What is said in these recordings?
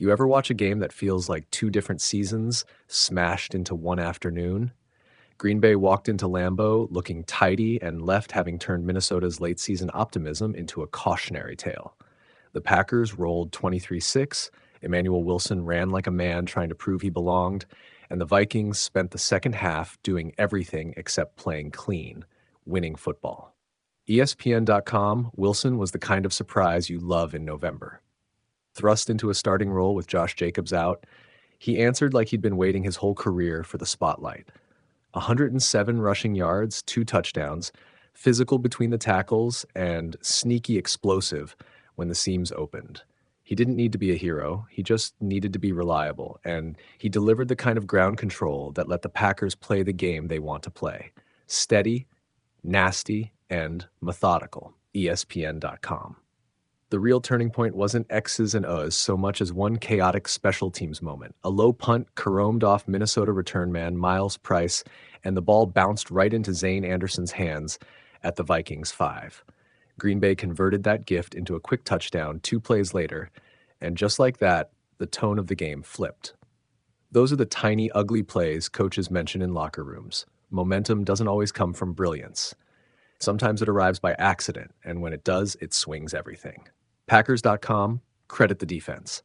You ever watch a game that feels like two different seasons smashed into one afternoon? Green Bay walked into Lambeau looking tidy and left having turned Minnesota's late season optimism into a cautionary tale. The Packers rolled 23-6, Emmanuel Wilson ran like a man trying to prove he belonged, and the Vikings spent the second half doing everything except playing clean, winning football. ESPN.com, Wilson was the kind of surprise you love in November. Thrust into a starting role with Josh Jacobs out, he answered like he'd been waiting his whole career for the spotlight. 107 rushing yards, 2 touchdowns, physical between the tackles, and sneaky explosive when the seams opened. He didn't need to be a hero, he just needed to be reliable, and he delivered the kind of ground control that let the Packers play the game they want to play. Steady, nasty, and methodical. ESPN.com. The real turning point wasn't X's and O's so much as one chaotic special teams moment. A low punt caromed off Minnesota return man Miles Price, and the ball bounced right into Zayne Anderson's hands at the Vikings 5. Green Bay converted that gift into a quick touchdown 2 plays later, and just like that, the tone of the game flipped. Those are the tiny, ugly plays coaches mention in locker rooms. Momentum doesn't always come from brilliance. Sometimes it arrives by accident, and when it does, it swings everything. Packers.com, credit the defense.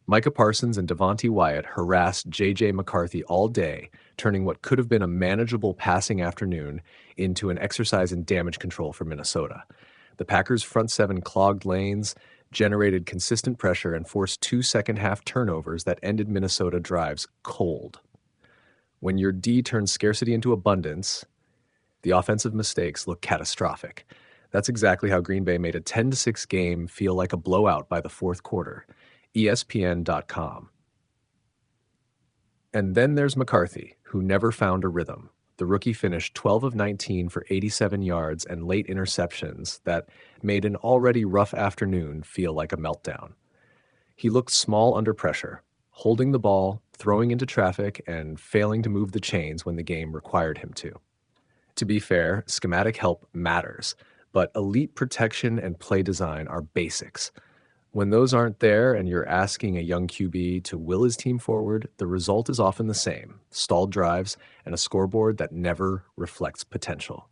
Micah Parsons and Devonte Wyatt harassed J.J. McCarthy all day, turning what could have been a manageable passing afternoon into an exercise in damage control for Minnesota. The Packers' front seven clogged lanes, generated consistent pressure, and forced 2 second-half turnovers that ended Minnesota drives cold. When your D turns scarcity into abundance, the offensive mistakes look catastrophic. That's exactly how Green Bay made a 10-6 game feel like a blowout by the fourth quarter. ESPN.com. And then there's McCarthy, who never found a rhythm. The rookie finished 12 of 19 for 87 yards and late interceptions that made an already rough afternoon feel like a meltdown. He looked small under pressure, holding the ball, throwing into traffic, and failing to move the chains when the game required him to. To be fair, schematic help matters, but elite protection and play design are basics. When those aren't there and you're asking a young QB to will his team forward, the result is often the same: stalled drives and a scoreboard that never reflects potential.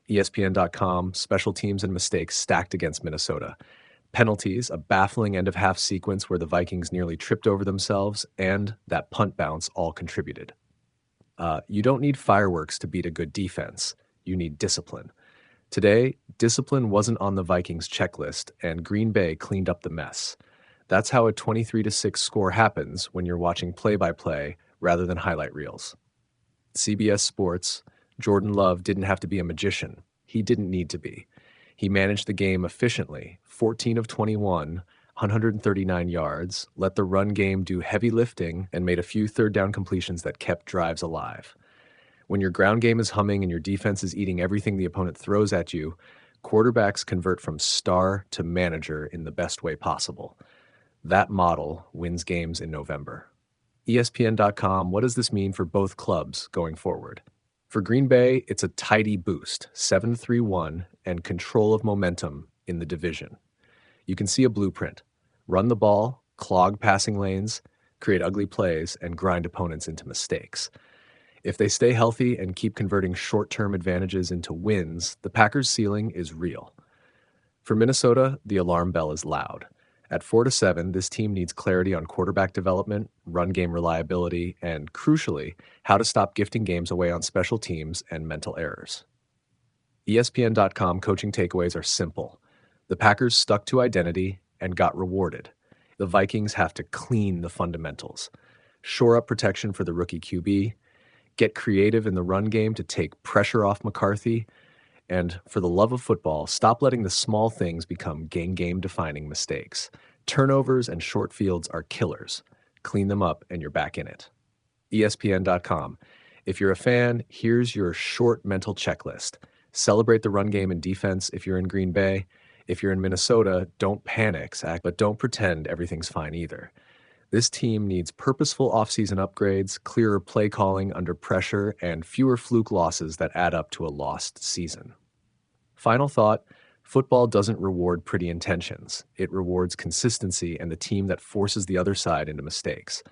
ESPN.com, special teams and mistakes stacked against Minnesota. Penalties, a baffling end-of-half sequence where the Vikings nearly tripped over themselves, and that punt bounce all contributed. You don't need fireworks to beat a good defense. You need discipline. Today, discipline wasn't on the Vikings' checklist, and Green Bay cleaned up the mess. That's how a 23-6 score happens when you're watching play-by-play rather than highlight reels. CBS Sports, Jordan Love didn't have to be a magician. He didn't need to be. He managed the game efficiently, 14 of 21, 139 yards, let the run game do heavy lifting, and made a few third-down completions that kept drives alive. When your ground game is humming and your defense is eating everything the opponent throws at you, quarterbacks convert from star to manager in the best way possible. That model wins games in November. ESPN.com, what does this mean for both clubs going forward? For Green Bay, it's a tidy boost, 7-3-1, and control of momentum in the division. You can see a blueprint: run the ball, clog passing lanes, create ugly plays, and grind opponents into mistakes. If they stay healthy and keep converting short-term advantages into wins, the Packers' ceiling is real. For Minnesota, the alarm bell is loud. At 4-7, this team needs clarity on quarterback development, run game reliability, and, crucially, how to stop gifting games away on special teams and mental errors. ESPN.com coaching takeaways are simple. The Packers stuck to identity and got rewarded. The Vikings have to clean the fundamentals, shore up protection for the rookie QB, get creative in the run game to take pressure off McCarthy, and for the love of football, stop letting the small things become game-defining mistakes. Turnovers and short fields are killers. Clean them up and you're back in it. ESPN.com. If you're a fan, here's your short mental checklist. Celebrate the run game and defense if you're in Green Bay. If you're in Minnesota, don't panic, but don't pretend everything's fine either. This team needs purposeful offseason upgrades, clearer play calling under pressure, and fewer fluke losses that add up to a lost season. Final thought, Football doesn't reward pretty intentions. It rewards consistency and the team that forces the other side into mistakes.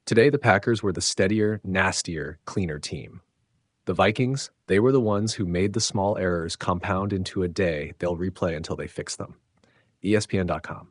Today, the Packers were the steadier, nastier, cleaner team. The Vikings, they were the ones who made the small errors compound into a day they'll replay until they fix them. ESPN.com.